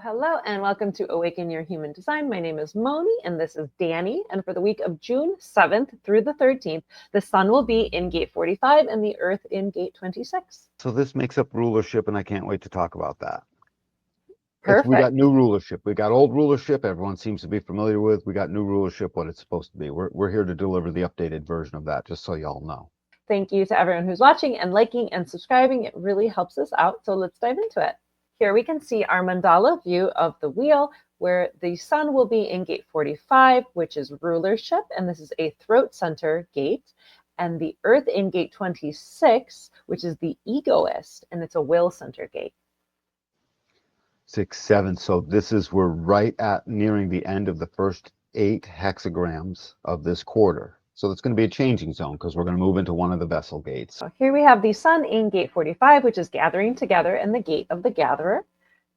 Hello, and welcome to Awaken Your Human Design. My name is Moni, and this is Danny. And for the week of June 7th through the 13th, the sun will be in gate 45 and the earth in gate 26. So this makes up rulership, and I can't wait to talk about that. Perfect. We got new rulership. We got old rulership, everyone seems to be familiar with. We got new rulership, what it's supposed to be. We're here to deliver the updated version of that, just so y'all know. Thank you to everyone who's watching and liking and subscribing. It really helps us out, so let's dive into it. Here we can see our mandala view of the wheel, where the sun will be in gate 45, which is rulership, and this is a throat center gate, and the earth in gate 26, which is the egoist, and it's a will center gate. 6, 7. So we're right at nearing the end of the first 8 hexagrams of this quarter. So it's going to be a changing zone because we're going to move into one of the vessel gates. So here we have the sun in gate 45, which is gathering together, and the gate of the gatherer.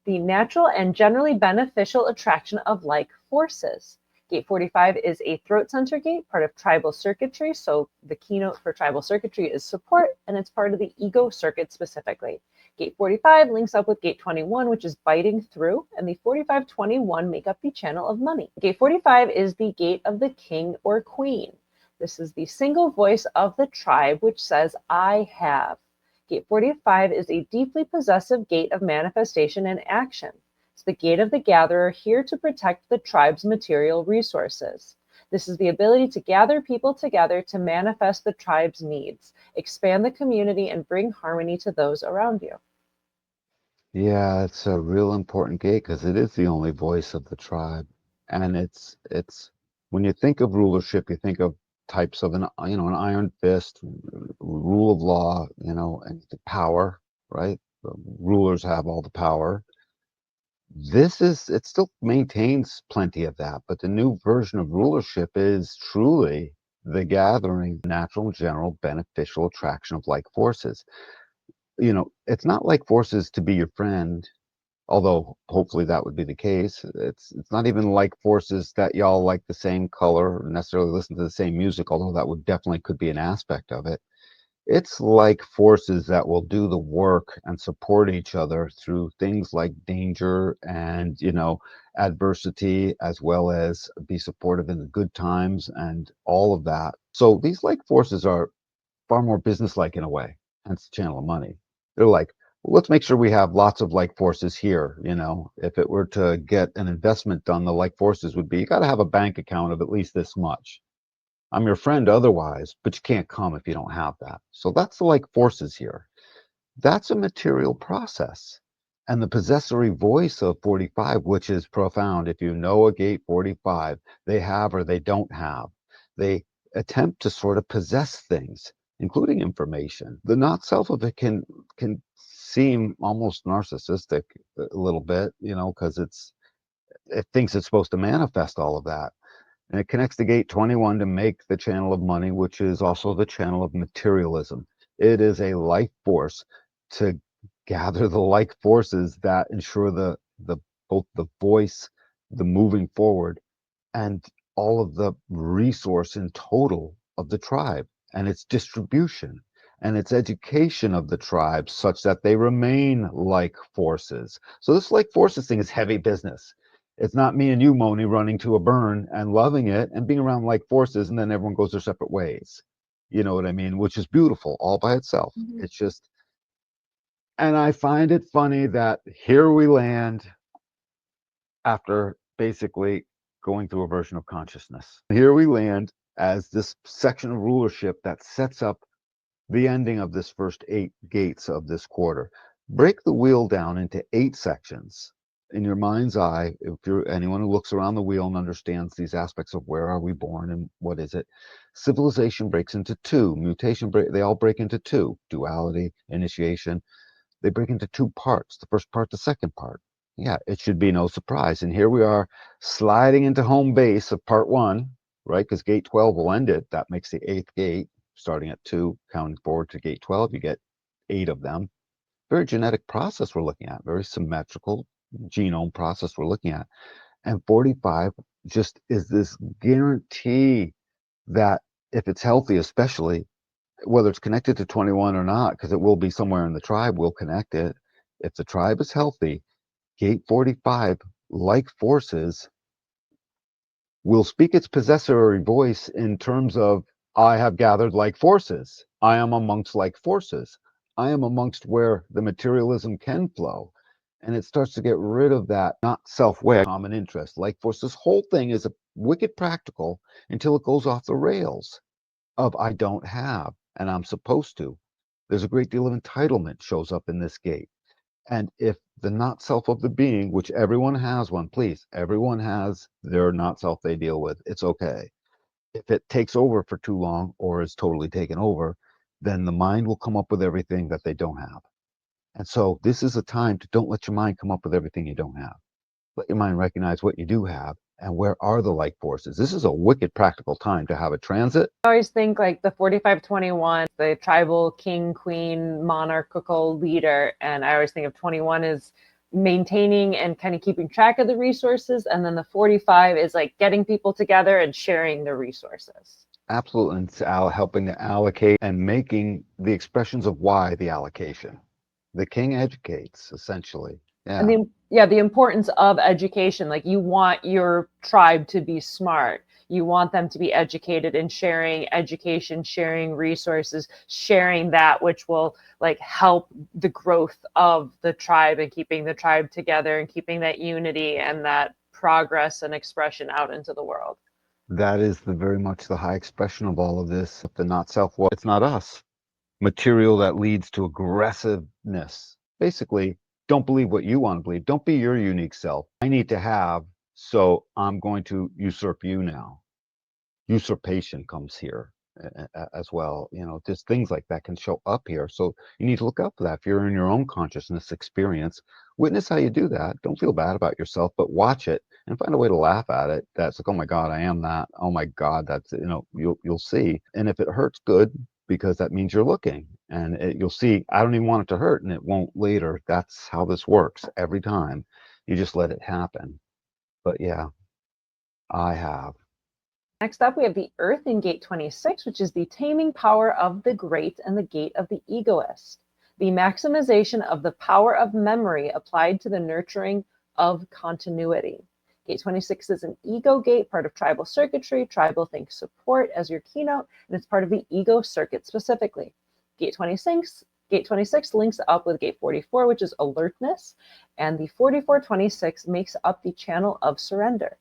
The natural and generally beneficial attraction of like forces. Gate 45 is a throat center gate, part of tribal circuitry. So the keynote for tribal circuitry is support, and it's part of the ego circuit specifically. Gate 45 links up with gate 21, which is biting through, and the 45-21 make up the channel of money. Gate 45 is the gate of the king or queen. This is the single voice of the tribe, which says, I have. Gate 45 is a deeply possessive gate of manifestation and action. It's the gate of the gatherer, here to protect the tribe's material resources. This is the ability to gather people together to manifest the tribe's needs, expand the community, and bring harmony to those around you. Yeah, it's a real important gate because it is the only voice of the tribe. And it's when you think of rulership, you think of types of an iron fist, rule of law, and the power, right? The rulers have all the power. It still maintains plenty of that, but the new version of rulership is truly the gathering, natural, general, beneficial attraction of like forces. It's not like forces to be your friend, although hopefully that would be the case. It's not even like forces that y'all like the same color or necessarily listen to the same music, although that would definitely could be an aspect of it. It's like forces that will do the work and support each other through things like danger and, adversity, as well as be supportive in the good times and all of that. So these like forces are far more businesslike in a way, hence the channel of money. They're like, well, let's make sure we have lots of like forces here. If it were to get an investment done, the like forces would be, you got to have a bank account of at least this much. I'm your friend otherwise, but you can't come if you don't have that. So that's the like forces here. That's a material process. And the possessory voice of 45, which is profound. If you know a gate 45, they have or they don't have. They attempt to sort of possess things, including information. The not self of it can seem almost narcissistic a little bit, because it thinks it's supposed to manifest all of that. And it connects to gate 21 to make the channel of money, which is also the channel of materialism. It is a life force to gather the like forces that ensure both the voice, the moving forward, and all of the resource in total of the tribe and its distribution and its education of the tribe such that they remain like forces. So this like forces thing is heavy business. It's not me and you, Moni, running to a burn and loving it and being around like forces, and then everyone goes their separate ways. You know what I mean? Which is beautiful all by itself. Mm-hmm. It's just, and I find it funny that here we land after basically going through a version of consciousness. Here we land as this section of rulership that sets up the ending of this first 8 gates of this quarter. Break the wheel down into 8 sections. In your mind's eye, if you're anyone who looks around the wheel and understands these aspects of where are we born and what is it, civilization breaks into 2, mutation they all break into 2, duality, initiation. They break into 2 parts, the first part, the second part. Yeah, it should be no surprise. And here we are sliding into home base of part 1, right? Because gate 12 will end it. That makes the 8th gate, starting at 2, counting forward to gate 12, you get 8 of them. Very genetic process we're looking at, very symmetrical genome process we're looking at. And 45 just is this guarantee that if it's healthy, especially, whether it's connected to 21 or not, because it will be somewhere in the tribe, we'll connect it. If the tribe is healthy, Gate 45, like forces, will speak its possessory voice in terms of, I have gathered like forces. I am amongst like forces. I am amongst where the materialism can flow. And it starts to get rid of that not self-way, common interest. Like force, this whole thing is a wicked practical until it goes off the rails of I don't have and I'm supposed to. There's a great deal of entitlement shows up in this gate. And if the not self of the being, which everyone has one, please, everyone has their not self they deal with. It's okay. If it takes over for too long or is totally taken over, then the mind will come up with everything that they don't have. And so this is a time to don't let your mind come up with everything you don't have. Let your mind recognize what you do have and where are the like forces. This is a wicked practical time to have a transit. I always think like the 4521, the tribal king, queen, monarchical leader. And I always think of 21 as maintaining and kind of keeping track of the resources. And then the 45 is like getting people together and sharing the resources. Absolutely. And it's helping to allocate and making the expressions of why the allocation. The king educates, essentially. And Yeah. the importance of education. Like you want your tribe to be smart. You want them to be educated and sharing education, sharing resources, sharing that which will like help the growth of the tribe and keeping the tribe together and keeping that unity and that progress and expression out into the world. That is the very much the high expression of all of this. The not self, well, it's not us. Material that leads to aggressiveness. Basically, don't believe what you want to believe. Don't be your unique self. I need to have, so I'm going to usurp you now. Usurpation comes here as well. Just things like that can show up here. So you need to look out for that. If you're in your own consciousness experience, witness how you do that. Don't feel bad about yourself, but watch it and find a way to laugh at it. That's like, oh my God, I am that. Oh my God, that's, you'll see. And if it hurts, good, because that means you're looking and you'll see, I don't even want it to hurt and it won't later. That's how this works every time. You just let it happen. But yeah, I have. Next up, we have the Earth in Gate 26, which is the taming power of the great and the gate of the egoist. The maximization of the power of memory applied to the nurturing of continuity. Gate 26 is an ego gate, part of tribal circuitry. Tribal think support as your keynote, and it's part of the ego circuit specifically. Gate 26 links up with Gate 44, which is alertness, and the 4426 makes up the channel of surrender.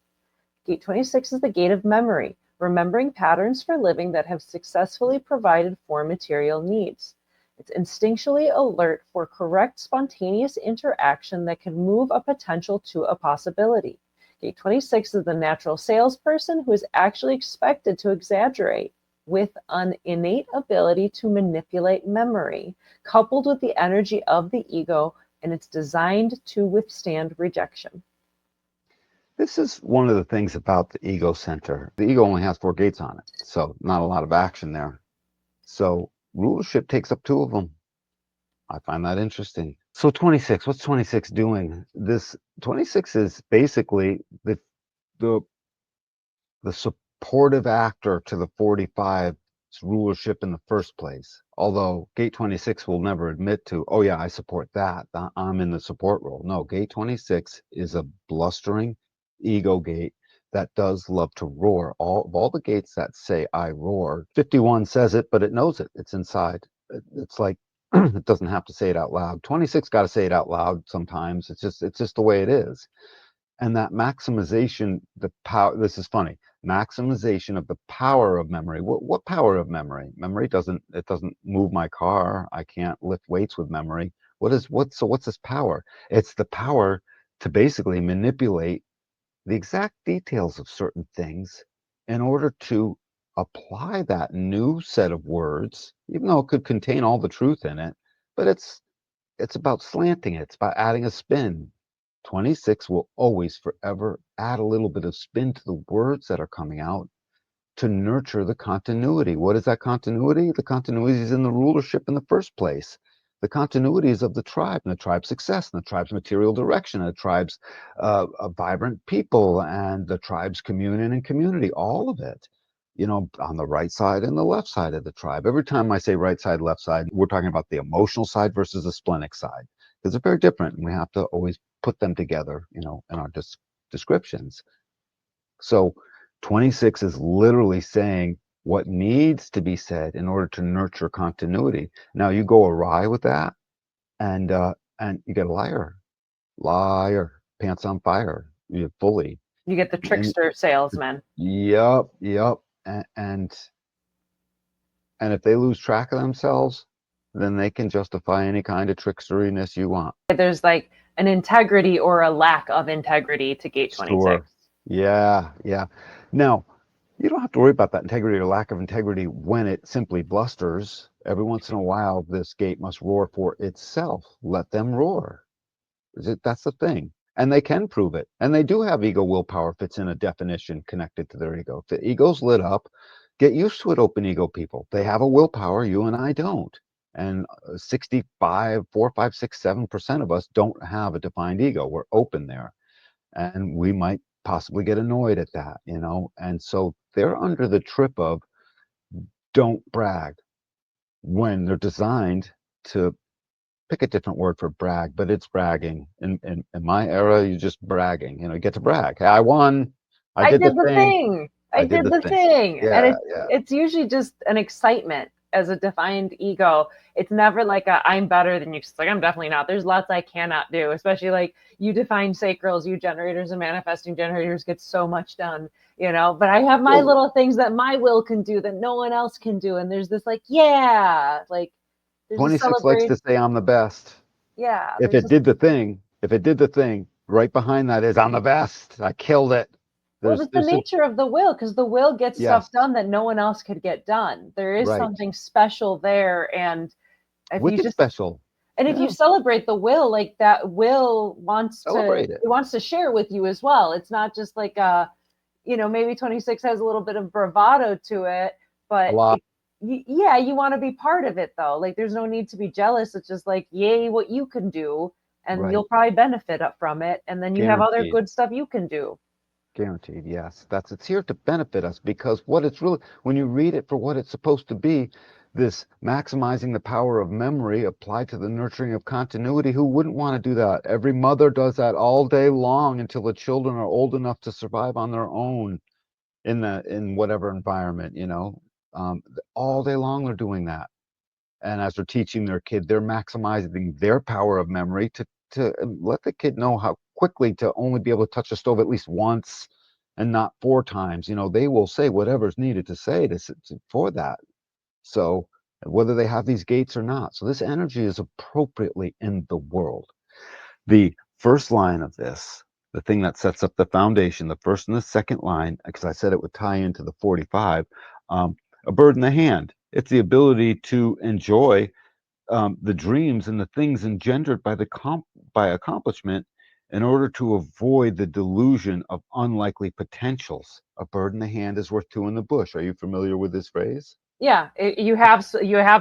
Gate 26 is the gate of memory, remembering patterns for living that have successfully provided for material needs. It's instinctually alert for correct, spontaneous interaction that can move a potential to a possibility. Gate 26 is the natural salesperson who is actually expected to exaggerate with an innate ability to manipulate memory, coupled with the energy of the ego, and it's designed to withstand rejection. This is one of the things about the ego center. The ego only has 4 gates on it, so not a lot of action there. So rulership takes up 2 of them. I find that interesting. So 26, what's 26 doing? This 26 is basically the supportive actor to the 45's rulership in the first place. Although Gate 26 will never admit to, oh yeah, I support that. I'm in the support role. No, Gate 26 is a blustering ego gate that does love to roar. All the gates that say I roar, 51 says it, but it knows it. It's inside. It's like it doesn't have to say it out loud. 26 got to say it out loud sometimes. It's just the way it is. And that maximization, the power, this is funny, maximization of the power of memory. What power of memory? Memory doesn't move my car. I can't lift weights with memory. What's this power? It's the power to basically manipulate the exact details of certain things in order to apply that new set of words, even though it could contain all the truth in it, but it's about slanting it. It's about adding a spin. 26 will always forever add a little bit of spin to the words that are coming out to nurture the continuity. What is that continuity? The continuity is in the rulership in the first place. The continuity is of the tribe and the tribe's success and the tribe's material direction and the tribe's vibrant people and the tribe's communion and community, all of it. On the right side and the left side of the tribe. Every time I say right side, left side, we're talking about the emotional side versus the splenic side, because they're very different. And we have to always put them together, in our descriptions. So 26 is literally saying what needs to be said in order to nurture continuity. Now you go awry with that, and you get a liar, pants on fire, you fully. You get the And trickster salesman. yep, and if they lose track of themselves, then they can justify any kind of tricksteriness you want. There's like an integrity or a lack of integrity to gate 26. Sure. Yeah. Now, you don't have to worry about that integrity or lack of integrity when it simply blusters. Every once in a while, this gate must roar for itself. Let them roar. That's the thing. And they can prove it. And they do have ego willpower if it's in a definition connected to their ego. If the ego's lit up, get used to it, open ego people. They have a willpower, you and I don't. And 65, 4, 5, 6, 7% of us don't have a defined ego. We're open there. And we might possibly get annoyed at that, And so they're under the trip of don't brag when they're designed to pick a different word for brag, but it's bragging. In my era, you're just bragging. You get to brag. Hey, I won. I I did the did the thing. thing. I I did did the the thing. thing. And Yeah. it's usually just an excitement as a defined ego. It's never like a I'm better than you. It's like I'm definitely not. There's lots I cannot do, especially like you define sacrals, you generators and manifesting generators get so much done, but I have my little things that my will can do that no one else can do. And there's this like, yeah, like there's a 26 likes to celebration. say I'm the best. Yeah. If it did the thing, right behind that is I'm the best. I killed it. Well, it's the nature of the will, because the will gets Yes. stuff done that no one else could get done. There is Right. something special there, and if Wicked special. and if you celebrate the will, like that will Celebrate it. it wants to share with you as well. It's not just like maybe 26 has a little bit of bravado to it, but A lot. yeah, you want to be part of it though. Like there's no need to be jealous. It's just like, yay, what you can do, and Right. you'll probably benefit up from it, and then you have other Guaranteed. good stuff you can do. Guaranteed, yes. It's here to benefit us because what it's really, when you read it for what it's supposed to be, this maximizing the power of memory applied to the nurturing of continuity, who wouldn't want to do that? Every mother does that all day long until the children are old enough to survive on their own in whatever environment, all day long they're doing that. And as they're teaching their kid, they're maximizing their power of memory to let the kid know how quickly to only be able to touch the stove at least once and not 4 times. They will say whatever's needed to say for that. So whether they have these gates or not. So this energy is appropriately in the world. The first line of this, the thing that sets up the foundation, the first and the second line, because I said it would tie into the 45, a bird in the hand. It's the ability to enjoy the dreams and the things engendered by accomplishment in order to avoid the delusion of unlikely potentials. A bird in the hand is worth two in the bush. Are you familiar with this phrase? Yeah, you have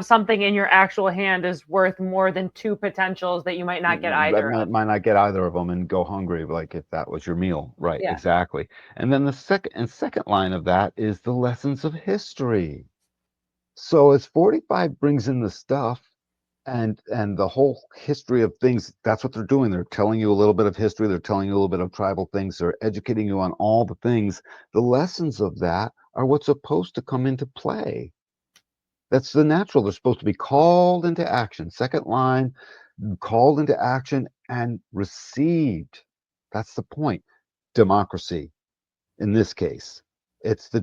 something in your actual hand is worth more than two potentials that you might not get either That of. might not get either of them and go hungry, like if that was your meal. Right, Yeah. exactly. And then the second line of that is the lessons of history. So as 45 brings in the stuff and the whole history of things, that's what they're doing. They're telling you a little bit of history, they're telling you a little bit of tribal things, they're educating you on all the things. The lessons of that are what's supposed to come into play. That's the natural. They're supposed to be called into action. Second line, called into action and received. That's the point. Democracy, in this case. It's the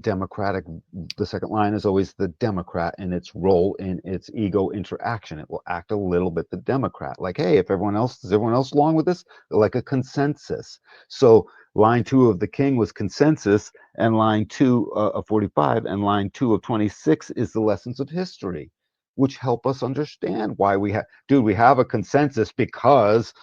second line is always the Democrat in its role in its ego interaction. It will act a little bit the Democrat, like, hey, is everyone else along with this? Like a consensus. So line 2 of the King was consensus, and line 2 of 45 and line 2 of 26 is the lessons of history, which help us understand why we have a consensus because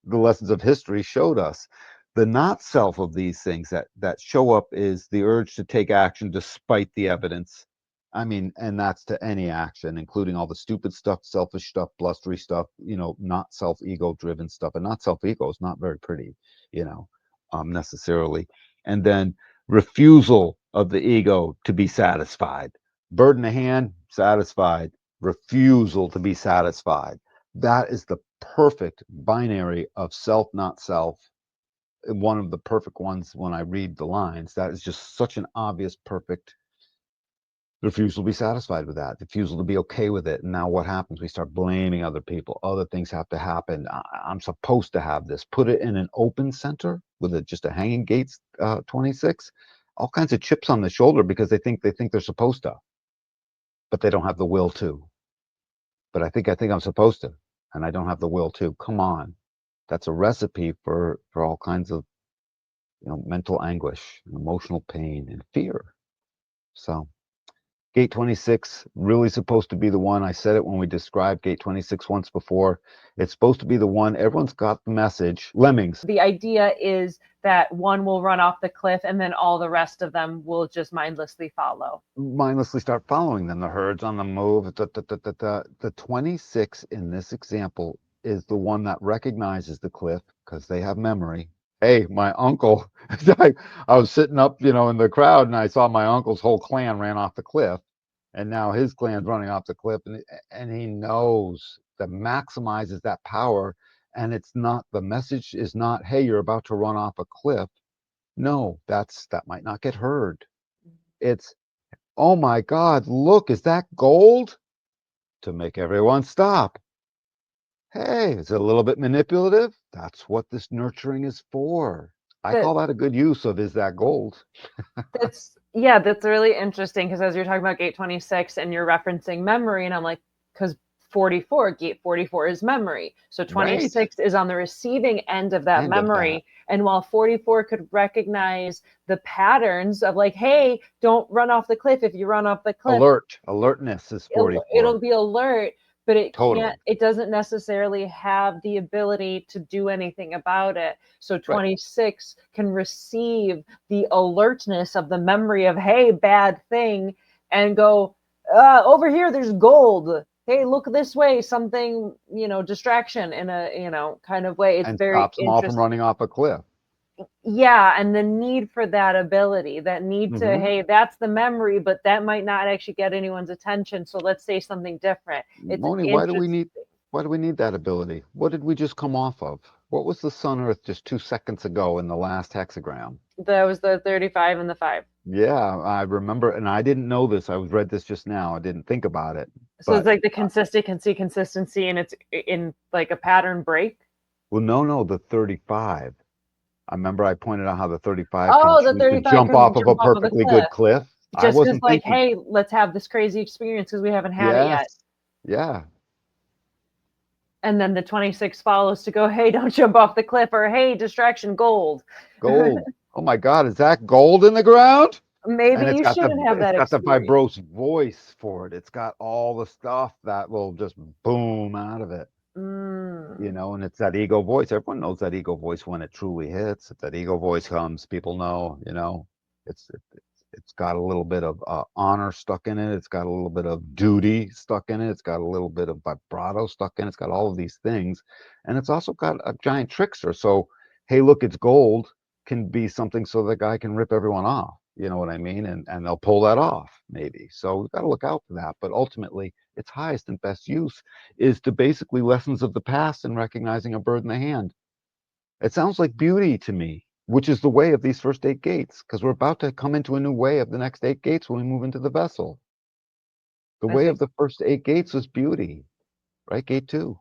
the lessons of history showed us. The not self of these things that show up is the urge to take action despite the evidence. I mean, and that's to any action, including all the stupid stuff, selfish stuff, blustery stuff, not self-ego driven stuff. And not self-ego is not very pretty, necessarily. And then refusal of the ego to be satisfied. Bird in the hand, satisfied. Refusal to be satisfied. That is the perfect binary of self, not self. One of the perfect ones when I read the lines. That is just such an obvious, perfect refusal to be satisfied with that, refusal to be okay with it. And now what happens? We start blaming other people. Other things have to happen. I'm supposed to have this. Put it in an open center with just a hanging gates 26. All kinds of chips on the shoulder because they think they're supposed to, but they don't have the will to. But I think I'm supposed to, and I don't have the will to. Come on, that's a recipe for all kinds of mental anguish, and emotional pain, and fear. So Gate 26 really supposed to be the one. I said it when we described Gate 26 once before. It's supposed to be the one. Everyone's got the message. Lemmings. The idea is that one will run off the cliff and then all the rest of them will just mindlessly follow. Mindlessly start following them. The herd's on the move. The 26 in this example is the one that recognizes the cliff because they have memory. Hey, my uncle, I was sitting up, in the crowd and I saw my uncle's whole clan ran off the cliff. And now his clan's running off the cliff, and he knows that maximizes that power. And it's not, the message is not, hey, you're about to run off a cliff. No, that might not get heard. It's, oh my God, look, is that gold? To make everyone stop. Hey, is it a little bit manipulative? That's what this nurturing is for. I call that a good use of, is that gold? That's really interesting because as you're talking about Gate 26 and you're referencing memory, and I'm like, because Gate 44 is memory. So 26 is on the receiving end of that memory. And while 44 could recognize the patterns of like, hey, don't run off the cliff. If you run off the cliff, alertness is 44. It'll be alert, but it doesn't necessarily have the ability to do anything about it. So 26 can receive the alertness of the memory of, hey, bad thing, and go, over here, there's gold. Hey, look this way, something, distraction in a, kind of way. It's and very stops them all from running off a cliff. Yeah, and the need for that ability, that need to, hey, that's the memory, but that might not actually get anyone's attention. So let's say something different. Moni, why do we need that ability? What did we just come off of? What was the Sun Earth just 2 seconds ago in the last hexagram? That was the 35 and the 5. Yeah, I remember, and I didn't know this. I read this just now. I didn't think about it. So it's like the consistency, and it's in like a pattern break. Well, no, the 35. I remember I pointed out how the 35 the 35 can jump off of a perfectly good cliff. Just because, like, hey, let's have this crazy experience because we haven't had it yet. Yeah. And then the 26 follows to go, hey, don't jump off the cliff, or hey, distraction, gold. Gold. Oh my God, is that gold in the ground? Maybe you shouldn't have that experience. It's got the vibrose voice for it. It's got all the stuff that will just boom out of it. And it's that ego voice. Everyone knows that ego voice when it truly hits. If that ego voice comes, people know, it's got a little bit of honor stuck in it. It's got a little bit of duty stuck in it. It's got a little bit of vibrato stuck in it. It's got all of these things. And it's also got a giant trickster. So, hey, look, it's gold can be something so the guy can rip everyone off. You know what I mean? And they'll pull that off, maybe. So we've got to look out for that. But ultimately, its highest and best use is to basically lessons of the past and recognizing a bird in the hand. It sounds like beauty to me, which is the way of these first 8 gates, because we're about to come into a new way of the next 8 gates when we move into the vessel. The way of the first 8 gates was beauty, right? Gate 2.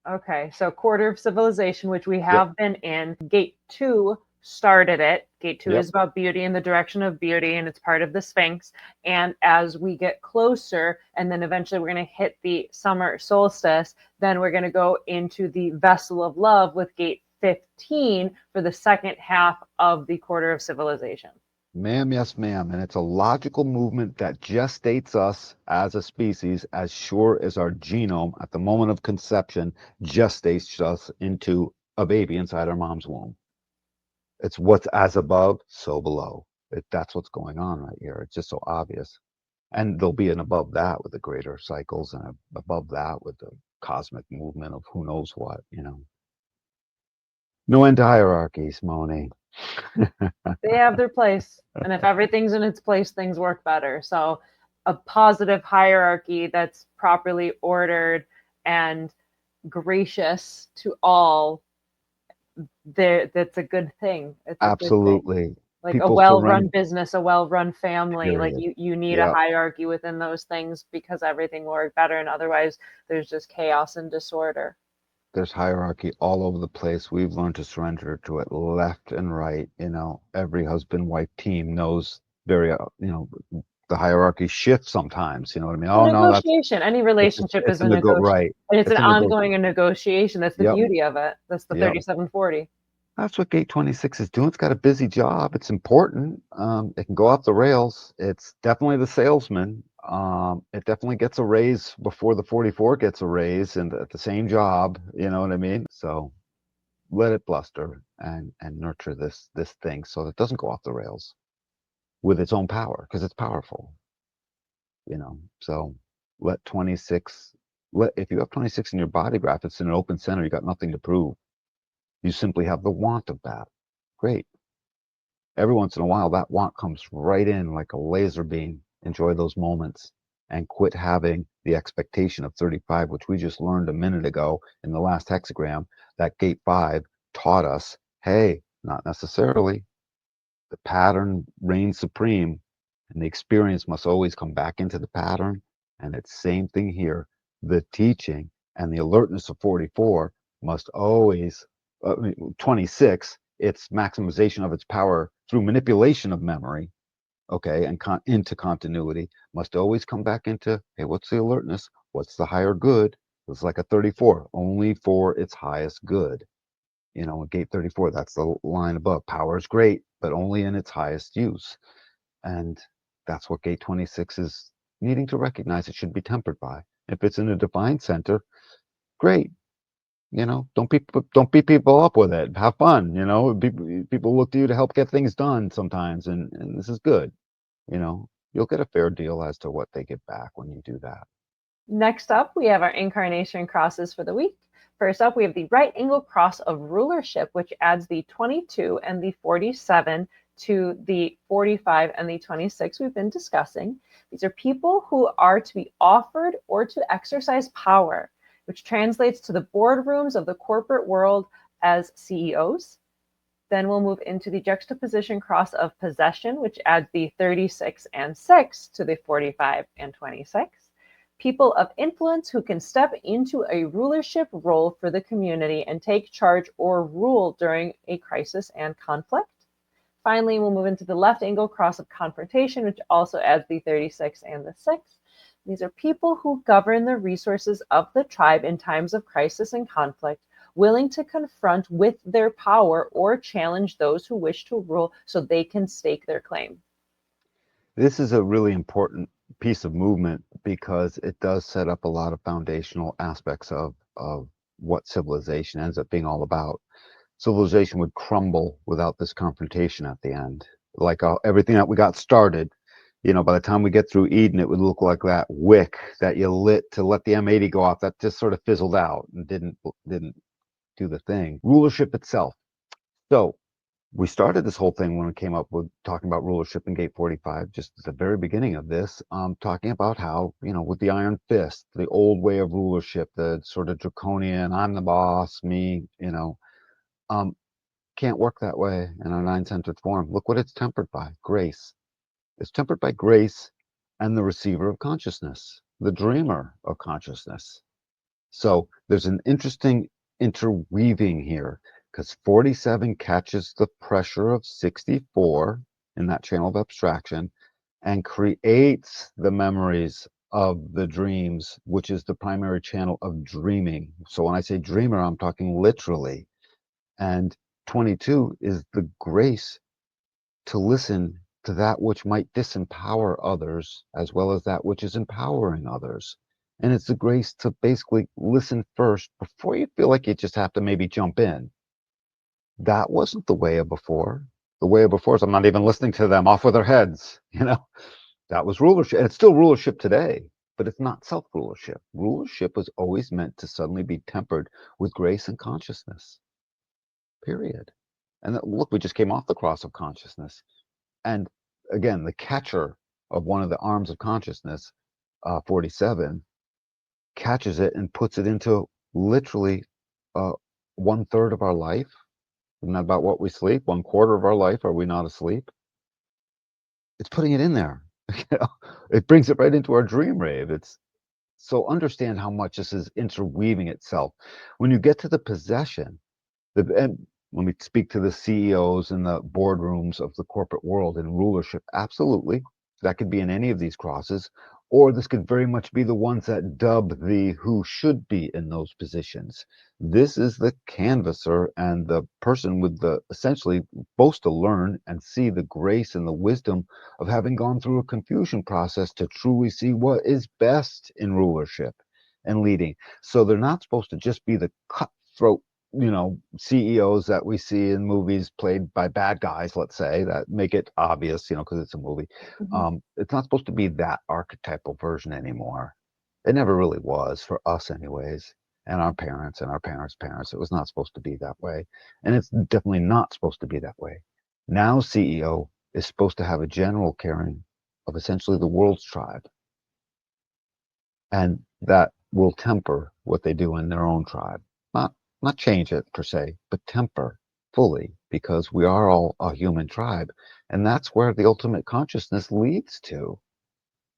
Okay, so Quarter of Civilization, which we have been in. Gate 2 started it. Gate 2 is about beauty and the direction of beauty, and it's part of the Sphinx. And as we get closer, and then eventually we're going to hit the summer solstice, then we're going to go into the Vessel of Love with Gate 15 for the second half of the Quarter of Civilization. Ma'am, yes, ma'am. And it's a logical movement that gestates us as a species as sure as our genome at the moment of conception gestates us into a baby inside our mom's womb. It's what's as above, so below. That's what's going on right here. It's just so obvious. And there'll be an above that with the greater cycles, and above that with the cosmic movement of who knows what, No end to hierarchies, Moni. They have their place. And if everything's in its place, things work better. So a positive hierarchy that's properly ordered and gracious to all, there, that's a good thing. It's a good thing. Absolutely. Like a People well-run surrender, business, a well-run family, like period. you need a Yep. hierarchy within those things because everything will work better, and otherwise there's just chaos and disorder. There's hierarchy all over the place. We've learned to surrender to it left and right. Every husband-wife team knows the hierarchy shifts sometimes. You know what I mean? A Oh no, negotiation. Any relationship is it's a a nego negotiation. right. And it's an It's a nego ongoing negotiation. That's the Yep. beauty of it. That's the Yep. 3740. That's what Gate 26 is doing. It's got a busy job. It's important. It can go off the rails. It's definitely the salesman. It definitely gets a raise before the 44 gets a raise and at the same job. You know what I mean? So let it bluster and nurture this thing so that it doesn't go off the rails with its own power because it's powerful. So let 26 if you have 26 in your body graph, it's in an open center. You got nothing to prove. You simply have the want of that. Great. Every once in a while, that want comes right in like a laser beam. Enjoy those moments and quit having the expectation of 35, which we just learned a minute ago in the last hexagram. That gate 5 taught us, hey, not necessarily. The pattern reigns supreme, and the experience must always come back into the pattern. And it's same thing here. The teaching and the alertness of 44 must always, 26, its maximization of its power through manipulation of memory, okay, and into continuity, must always come back into, hey, what's the alertness? What's the higher good? It's like a 34, only for its highest good. Gate 34, that's the line above. Power is great, but only in its highest use. And that's what gate 26 is needing to recognize it should be tempered by. If it's in a divine center, great. Don't beat people up with it. Have fun. People look to you to help get things done sometimes, and this is good. You'll get a fair deal as to what they get back when you do that. Next up, we have our Incarnation Crosses for the week. First up, we have the right angle cross of rulership, which adds the 22 and the 47 to the 45 and the 26 we've been discussing. These are people who are to be offered or to exercise power, which translates to the boardrooms of the corporate world as CEOs. Then we'll move into the juxtaposition cross of possession, which adds the 36 and 6 to the 45 and 26. People of influence who can step into a rulership role for the community and take charge or rule during a crisis and conflict. Finally, we'll move into the left angle cross of confrontation, which also adds the 36 and the 6. These are people who govern the resources of the tribe in times of crisis and conflict, willing to confront with their power or challenge those who wish to rule so they can stake their claim. This is a really important piece of movement because it does set up a lot of foundational aspects of what civilization ends up being all about. Civilization would crumble without this confrontation at the end. Like everything that we got started, by the time we get through Eden, it would look like that wick that you lit to let the M80 go off. That just sort of fizzled out and didn't do the thing. Rulership itself. So we started this whole thing when we came up with talking about rulership in gate 45, just at the very beginning of this, talking about how, with the iron fist, the old way of rulership, the sort of draconian, I'm the boss, me, um, can't work that way in our nine-centered form. Look what it's tempered by, grace. It's tempered by grace and the receiver of consciousness, the dreamer of consciousness. So there's an interesting interweaving here because 47 catches the pressure of 64 in that channel of abstraction and creates the memories of the dreams, which is the primary channel of dreaming. So when I say dreamer, I'm talking literally. And 22 is the grace to listen to that which might disempower others as well as that which is empowering others. And it's the grace to basically listen first before you feel like you just have to maybe jump in. That wasn't the way of before. The way of before is I'm not even listening to them off with their heads. That was rulership. And it's still rulership today, but it's not self-rulership. Rulership was always meant to suddenly be tempered with grace and consciousness. Period. And look, we just came off the cross of consciousness. And again, the catcher of one of the arms of consciousness, 47, catches it and puts it into literally 1/3 of our life. Isn't that about what we sleep? 1/4 of our life, are we not asleep? It's putting it in there. You know, it brings it right into our dream rave. It's so understand how much this is interweaving itself. When you get to the possession, and when we speak to the CEOs in the boardrooms of the corporate world and rulership, absolutely, that could be in any of these crosses, or this could very much be the ones that dub the who should be in those positions. This is the canvasser and the person with the essentially supposed to learn and see the grace and the wisdom of having gone through a confusion process to truly see what is best in rulership and leading. So they're not supposed to just be the cutthroat, CEOs that we see in movies played by bad guys, let's say, that make it obvious, because it's a movie. It's not supposed to be that archetypal version anymore. It never really was for us, anyways, and our parents and our parents' parents. It was not supposed to be that way, and it's definitely not supposed to be that way. Now, CEO is supposed to have a general caring of essentially the world's tribe, and that will temper what they do in their own tribe. Not change it per se, but temper fully, because we are all a human tribe, and that's where the ultimate consciousness leads to.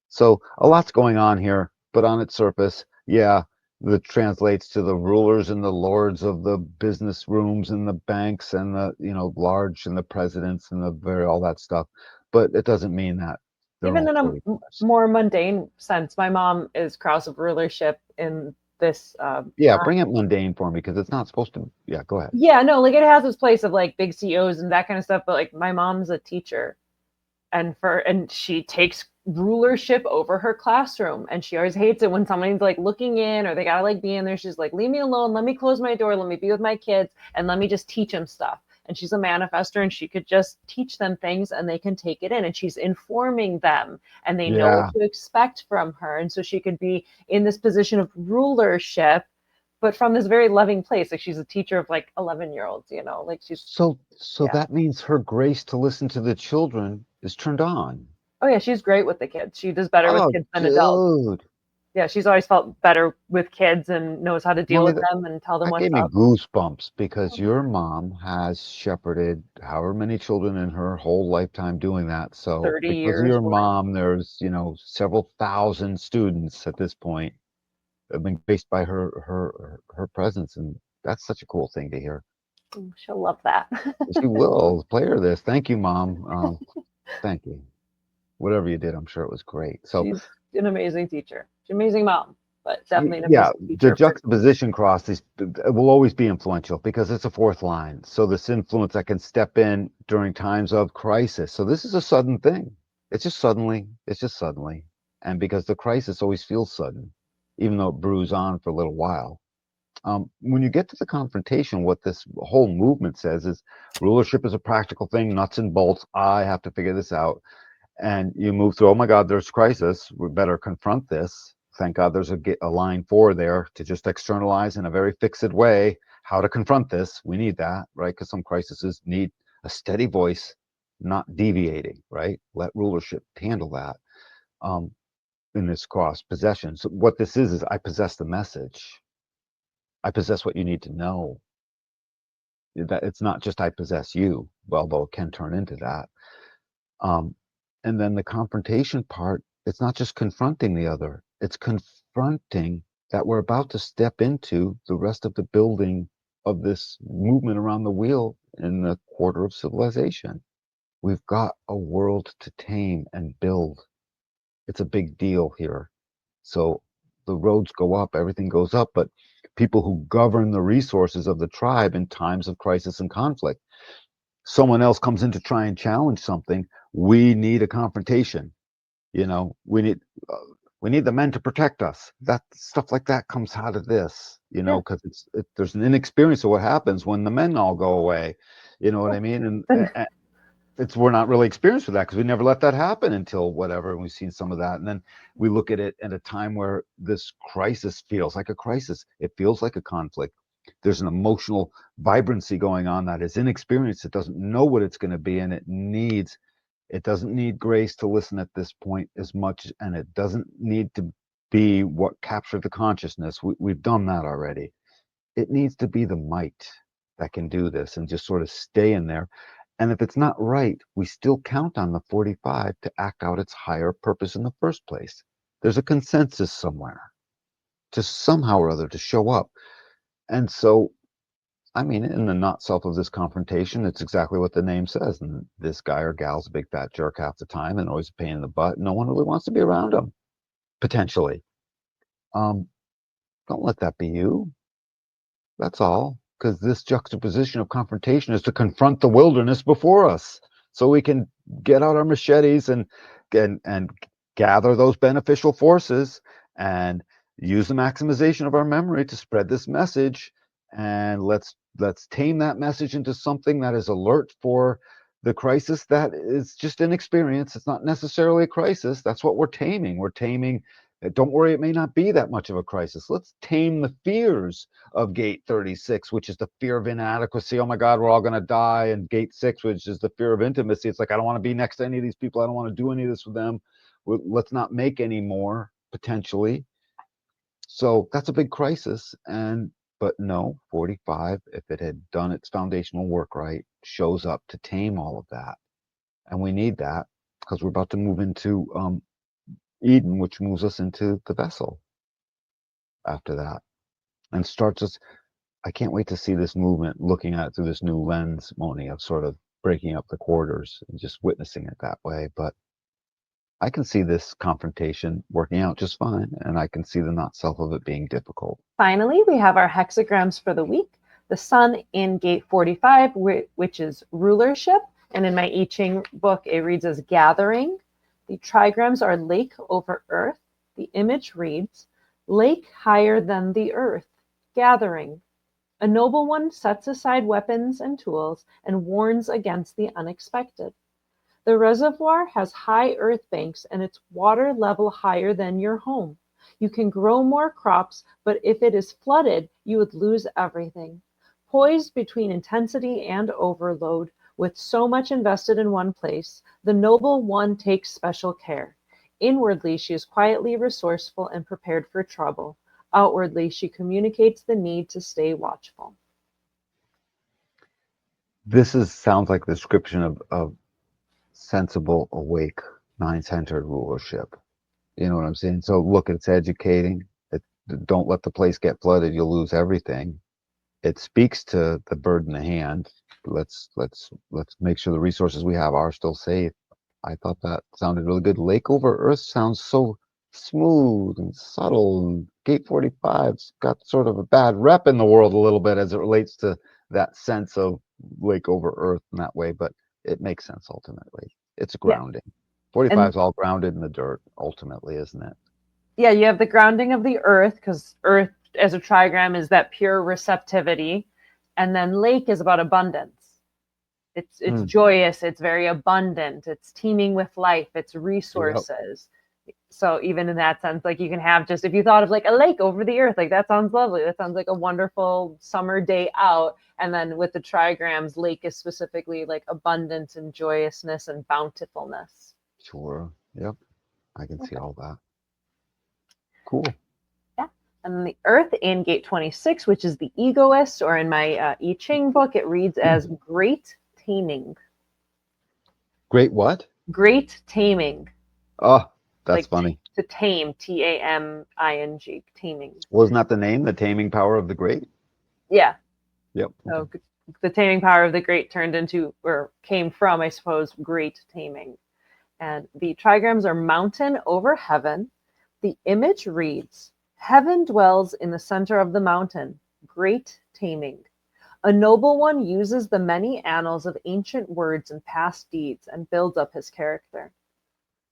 So a lot's going on here, but on its surface, yeah, that translates to the rulers and the lords of the business rooms and the banks and the large and the presidents and all that stuff. But it doesn't mean that they're Even all in a 45s. more mundane sense, my mom is cross of rulership in this Yeah, time. bring it mundane for me because it's not supposed to. Yeah, go ahead. Yeah, no, like it has this place of like big CEOs and that kind of stuff, but like my mom's a teacher and she takes rulership over her classroom, and she always hates it when somebody's like looking in or they gotta like be in there. She's like, leave me alone, let me close my door, let me be with my kids, and let me just teach them stuff. And she's a manifester, and she could just teach them things and they can take it in, and she's informing them and they know what Yeah. to expect from her. And so she could be in this position of rulership, but from this very loving place. Like she's a teacher of like 11-year-olds, like she's, So yeah. that means her grace to listen to the children is turned on. Oh yeah, she's great with the kids. She does better with Oh, kids than adults. dude. Yeah, she's always felt better with kids and knows how to deal Moni, with that, them and tell them that what's gave me up. goosebumps because your mom has shepherded however many children in her whole lifetime doing that. So 30 because of years your worth. mom, there's, several thousand students at this point have been graced by her presence. And that's such a cool thing to hear. She'll love that. She will play her this. Thank you, Mom. Thank you. Whatever you did, I'm sure it was great. So She's an amazing teacher. She's an amazing mom, but definitely an yeah, amazing the teacher. juxtaposition cross is will always be influential because it's a fourth line. So this influence that can step in during times of crisis. So this is a sudden thing. It's just suddenly. And because the crisis always feels sudden, even though it brews on for a little while. When you get to the confrontation, what this whole movement says is rulership is a practical thing, nuts and bolts. I have to figure this out. And you move through, oh my God, there's crisis. We better confront this. Thank God there's a line 4 there to just externalize in a very fixed way how to confront this. We need that, right? Because some crises need a steady voice, not deviating, right? Let rulership handle that um, in this cross possession. So what this is I possess the message. I possess what you need to know. That it's not just I possess you, although it can turn into that. Um, and then the confrontation part, it's not just confronting the other, it's confronting that we're about to step into the rest of the building of this movement around the wheel in the quarter of civilization. We've got a world to tame and build. It's a big deal here. So the roads go up, everything goes up, but people who govern the resources of the tribe in times of crisis and conflict, someone else comes in to try and challenge something, we need a confrontation. You know, we need the men to protect us. That stuff like that comes out of this, Yeah. because there's an inexperience of what happens when the men all go away. You know what I mean? And it's we're not really experienced with that because we never let that happen until whatever, and we've seen some of that. And then we look at it at a time where this crisis feels like a crisis. It feels like a conflict. There's an emotional vibrancy going on that is inexperienced. It doesn't know what it's going to be, and it doesn't need grace to listen at this point as much, and it doesn't need to be what captured the consciousness. We've done that already. It needs to be the might that can do this and just sort of stay in there. And if it's not right, we still count on the 45 to act out its higher purpose in the first place. There's a consensus somewhere to somehow or other to show up. And so, I mean, in the not self of this confrontation, it's exactly what the name says. And this guy or gal's a big fat jerk half the time and always a pain in the butt. No one really wants to be around him, potentially. Don't let that be you. That's all. Because this juxtaposition of confrontation is to confront the wilderness before us, so we can get out our machetes and gather those beneficial forces and use the maximization of our memory to spread this message. And let's tame that message into something that is alert for the crisis that is just an experience. It's not necessarily a crisis. That's what we're taming. We're taming. Don't worry, it may not be that much of a crisis. Let's tame the fears of gate 36, which is the fear of inadequacy. Oh my God, we're all going to die. And gate 6, which is the fear of intimacy. It's like, I don't want to be next to any of these people. I don't want to do any of this with them. Let's not make any more, potentially. So that's a big crisis. But no, 45, if it had done its foundational work right, shows up to tame all of that. And we need that because we're about to move into Eden, which moves us into the vessel after that and starts us. I can't wait to see this movement, looking at it through this new lens, Moni, of sort of breaking up the quarters and just witnessing it that way. But I can see this confrontation working out just fine, and I can see the not self of it being difficult. Finally, we have our hexagrams for the week. The sun in gate 45, which is rulership. And in my I Ching book, it reads as gathering. The trigrams are lake over earth. The image reads, lake higher than the earth, gathering. A noble one sets aside weapons and tools and warns against the unexpected. The reservoir has high earth banks and its water level higher than your home. You can grow more crops, but if it is flooded, you would lose everything. Poised between intensity and overload, with so much invested in one place, the noble one takes special care. Inwardly, she is quietly resourceful and prepared for trouble. Outwardly, she communicates the need to stay watchful. This sounds like the description of sensible, awake, nine-centered rulership. You know what I'm saying? So look, it's educating. Don't let the place get flooded. You'll lose everything. It speaks to the bird in the hand. Let's make sure the resources we have are still safe. I thought that sounded really good. Lake over Earth sounds so smooth and subtle. And Gate 45's got sort of a bad rep in the world a little bit as it relates to that sense of lake over Earth in that way, but it makes sense ultimately. It's grounding. 45 is all grounded in the dirt, ultimately, isn't it? Yeah, you have the grounding of the earth, because earth as a trigram is that pure receptivity. And then lake is about abundance. It's joyous, it's very abundant, it's teeming with life, it's resources. Yep. So even in that sense, like you can have just, if you thought of like a lake over the earth, like that sounds lovely. That sounds like a wonderful summer day out. And then with the trigrams, lake is specifically like abundance and joyousness and bountifulness. Sure. Yep. I can see all that. Cool. Yeah. And then the earth in gate 26, which is the egoist, or in my I Ching book, it reads as great taming. Great what? Great taming. Oh, that's like funny. To tame, Taming, taming. Wasn't that the name, the taming power of the great? Yeah. Yep. So the taming power of the great turned into, or came from, I suppose, great taming. And the trigrams are mountain over heaven. The image reads, heaven dwells in the center of the mountain, great taming. A noble one uses the many annals of ancient words and past deeds and builds up his character.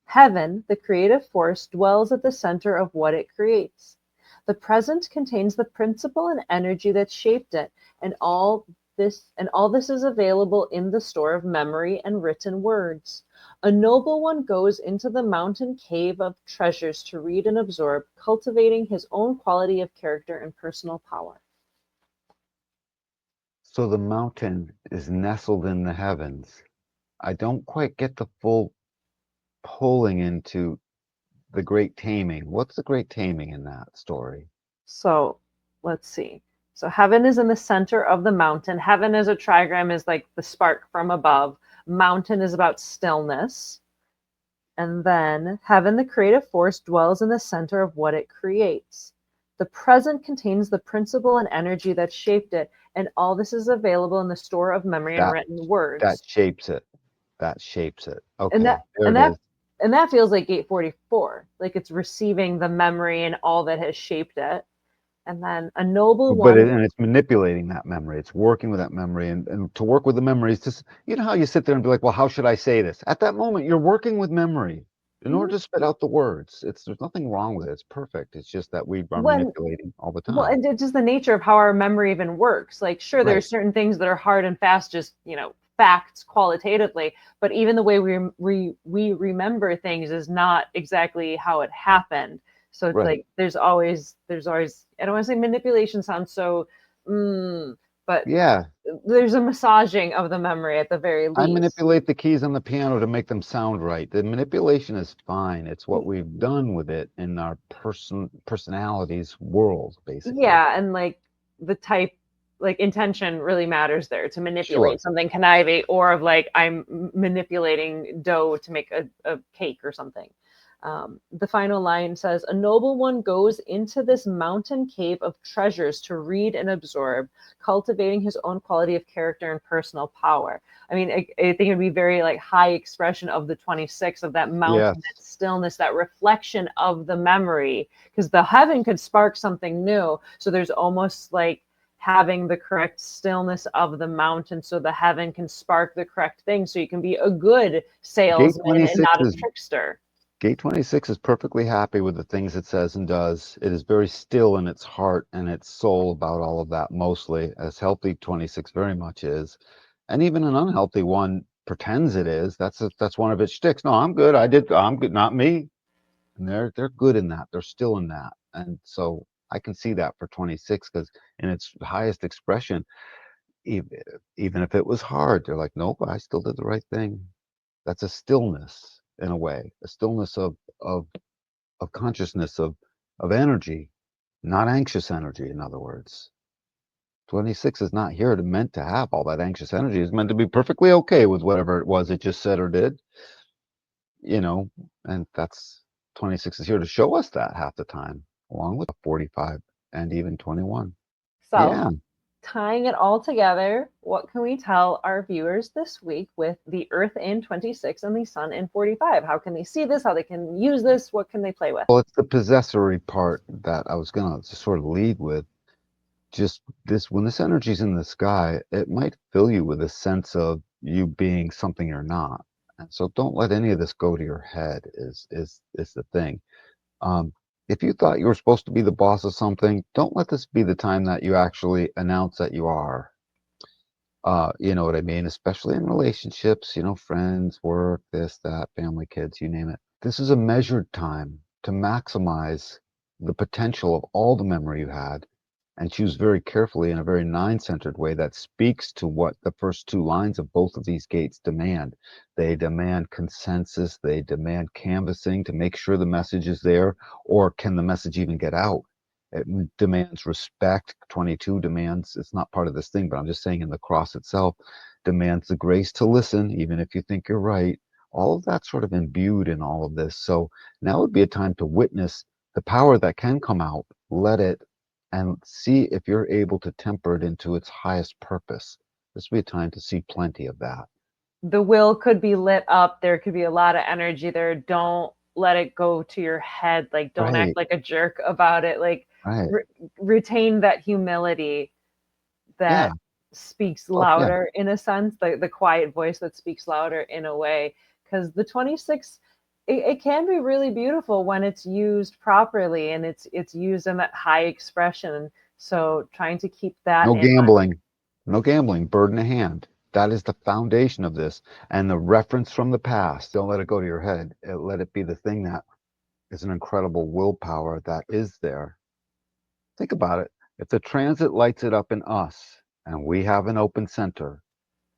Heaven, the creative force, dwells at the center of what it creates. The present contains the principle and energy that shaped it, and all this is available in the store of memory and written words. A noble one goes into the mountain cave of treasures to read and absorb, cultivating his own quality of character and personal power. So the mountain is nestled in the heavens. I don't quite get the full pulling into the great taming. What's the great taming in that story? So let's see. So heaven is in the center of the mountain. Heaven as a trigram is like the spark from above. Mountain is about stillness. And then heaven, the creative force, dwells in the center of what it creates. The present contains the principle and energy that shaped it, and all this is available in the store of memory and That written that words. shapes it. That shapes it. And Okay, that there and it that is. and that feels like gate 44, like it's receiving the memory and all that has shaped it. And then a noble But one. and it's manipulating that memory. It's working with that memory, and to work with the memory is just, you know how you sit there and be like, well, how should I say this? At that moment, you're working with memory in order Mhm. to spit out the words. There's nothing wrong with it. It's perfect. It's just that we are when manipulating all the Well, time. and it's just the nature of how our memory even works. Like, sure, there are Right. certain things that are hard and fast, just facts qualitatively. But even the way we remember things is not exactly how it happened. So it's Right. like there's always. I don't want to say manipulation sounds so, but Yeah. there's a massaging of the memory at the very I least. manipulate the keys on the piano to make them sound right. The manipulation is fine. It's what we've done with it in our personalities world, basically. Yeah, and like the type, like intention really matters there to Sure. manipulate something conniving, or of like I'm manipulating dough to make a cake or something. The final line says, a noble one goes into this mountain cave of treasures to read and absorb, cultivating his own quality of character and personal power. I mean, I think it'd be very like high expression of the 26, of that mountain, that Yes. stillness, that reflection of the memory, because the heaven could spark something new. So there's almost like having the correct stillness of the mountain so the heaven can spark the correct thing, so you can be a good Gate salesman and 26 not a is trickster. Gate 26 is perfectly happy with the things it says and does. It is very still in its heart and its soul about all of that, mostly, as healthy 26 very much is. And even an unhealthy one pretends it is. That's one of its shticks. No, I'm good, not me. And they're good in that. They're still in that. And so I can see that for 26, because in its highest expression, even, even if it was hard, they're like, nope, I still did the right thing. That's a stillness in a way, a stillness of of consciousness, of energy, not anxious energy, in other words. 26 is not here to meant to have all that anxious energy. It's meant to be perfectly okay with whatever it was it just said or did, you know, and that's 26 is here to show us that half the time, along with 45 and even 21. So, Yeah. tying it all together, what can we tell our viewers this week with the Earth in 26 and the Sun in 45? How can they see this? How they can use this? What can they play with? Well, it's the possessory part that I was going to just sort of lead with. Just this, when this energy's in the sky, it might fill you with a sense of you being something you're not. And so don't let any of this go to your head is the thing. Um, if you thought you were supposed to be the boss of something, don't let this be the time that you actually announce that you are. You know what I mean? Especially in relationships, friends, work, this, that, family, kids, you name it. This is a measured time to maximize the potential of all the memory you had, and choose very carefully in a very nine-centered way that speaks to what the first two lines of both of these gates demand. They demand consensus, they demand canvassing to make sure the message is there, or can the message even get out? It demands respect. 22 demands, it's not part of this thing, but I'm just saying in the cross itself, demands the grace to listen, even if you think you're right. All of that's sort of imbued in all of this. So now would be a time to witness the power that can come out, let it, and see if you're able to temper it into its highest purpose. This would be a time to see plenty of that. The will could be lit up. There could be a lot of energy there. Don't let it go to your head. Like, don't act Right, like a jerk about it. Like, right. re- retain that humility Yeah. that speaks Well, yeah. louder, in a sense, the quiet voice that speaks louder in a way. Because the 26, it can be really beautiful when it's used properly, and it's used in that high expression. So trying to keep that No in gambling. No gambling. Bird in the hand. That is the foundation of this. And the reference from the past, don't let it go to your head. Let it be the thing that is an incredible willpower that is there. Think about it. If the transit lights it up in us and we have an open center,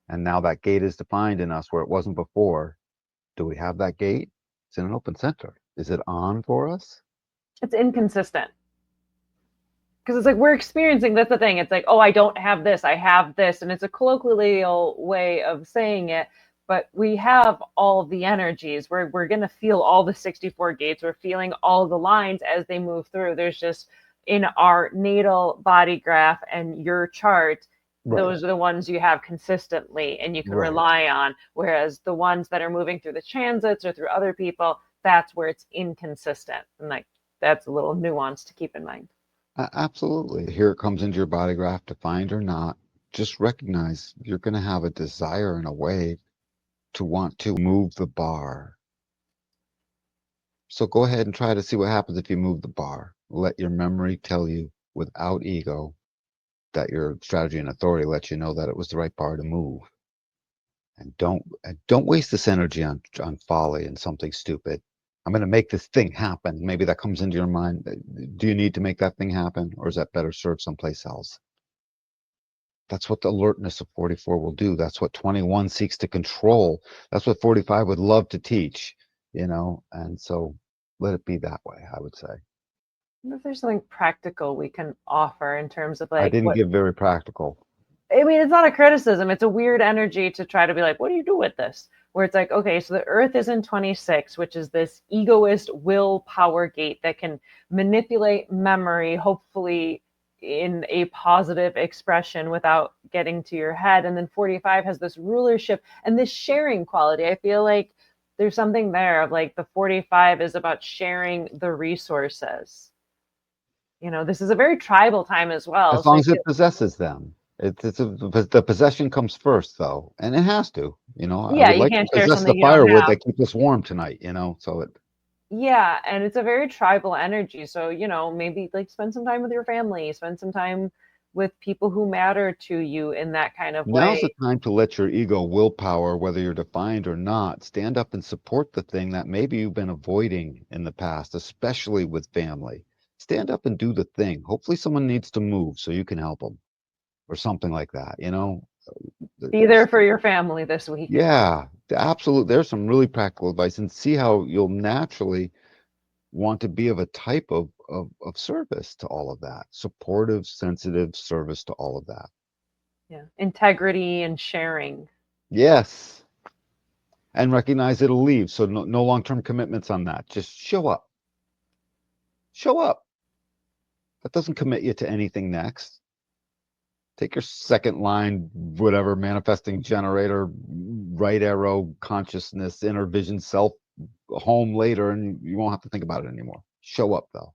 and now that gate is defined in us where it wasn't before, do we have that gate? It's in an open center. Is it on for us? It's inconsistent. Because it's like we're experiencing, that's the thing. It's like, oh, I don't have this, I have this. And it's a colloquial way of saying it. But we have all the energies. We're going to feel all the 64 gates. We're feeling all the lines as they move through. There's just in our natal body graph and your chart, Right. those are the ones you have consistently and you can Right. rely on. Whereas the ones that are moving through the transits or through other people, that's where it's inconsistent. And like, that's a little nuance to keep in mind. Absolutely. Here it comes into your body graph, defined or not. Just recognize you're going to have a desire in a way to want to move the bar. So go ahead and try to see what happens if you move the bar. Let your memory tell you without ego that your strategy and authority lets you know that it was the right bar to move. And don't waste this energy on folly and something stupid. I'm going to make this thing happen. Maybe that comes into your mind. Do you need to make that thing happen, or is that better served someplace else? That's what the alertness of 44 will do. That's what 21 seeks to control. That's what 45 would love to teach, and so let it be that way, I would say. I wonder if there's something practical we can offer in terms of I like didn't what give very practical. I mean, it's not a criticism. It's a weird energy to try to be like, what do you do with this? Where it's like, okay, so the Earth is in 26, which is this egoist willpower gate that can manipulate memory, hopefully in a positive expression without getting to your head. And then 45 has this rulership and this sharing quality. I feel like there's something there of like the 45 is about sharing the resources. This is a very tribal time as well. As So long I as feel, it possesses them. The possession comes first, though, and it has to. I yeah, would you like to can't share possess the something you don't firewood have. that keeps us warm tonight. So it. Yeah, and it's a very tribal energy. So, maybe like spend some time with your family, spend some time with people who matter to you in that kind of Now's the way. time to let your ego willpower, whether you're defined or not, stand up and support the thing that maybe you've been avoiding in the past, especially with family. Stand up and do the thing. Hopefully, someone needs to move so you can help them or something like that. Be there for your family this week. Yeah, absolutely. There's some really practical advice, and see how you'll naturally want to be of a type of service to all of that. Supportive, sensitive service to all of that. Yeah. Integrity and sharing. Yes. And recognize it'll leave. So no long-term commitments on that. Just show up. Show up. That doesn't commit you to anything next. Take your second line, whatever, manifesting generator, right arrow, consciousness, inner vision, self, home later, and you won't have to think about it anymore. Show up, though.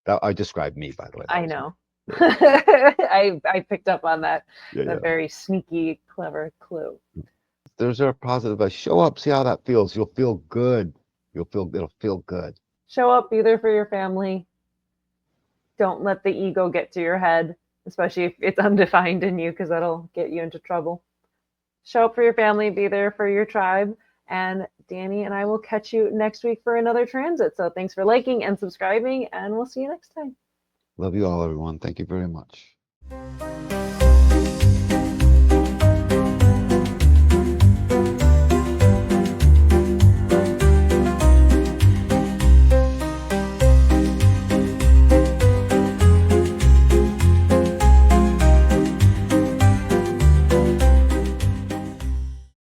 That I described me, by the way. I know. I picked up on that. Yeah, That yeah. very sneaky, clever clue. There's a positive advice. Show up, see how that feels. You'll feel good. It'll feel good. Show up, be there for your family. Don't let the ego get to your head, especially if it's undefined in you, because that'll get you into trouble. Show up for your family, be there for your tribe. And Danny and I will catch you next week for another transit. So thanks for liking and subscribing, and we'll see you next time. Love you all, everyone. Thank you very much.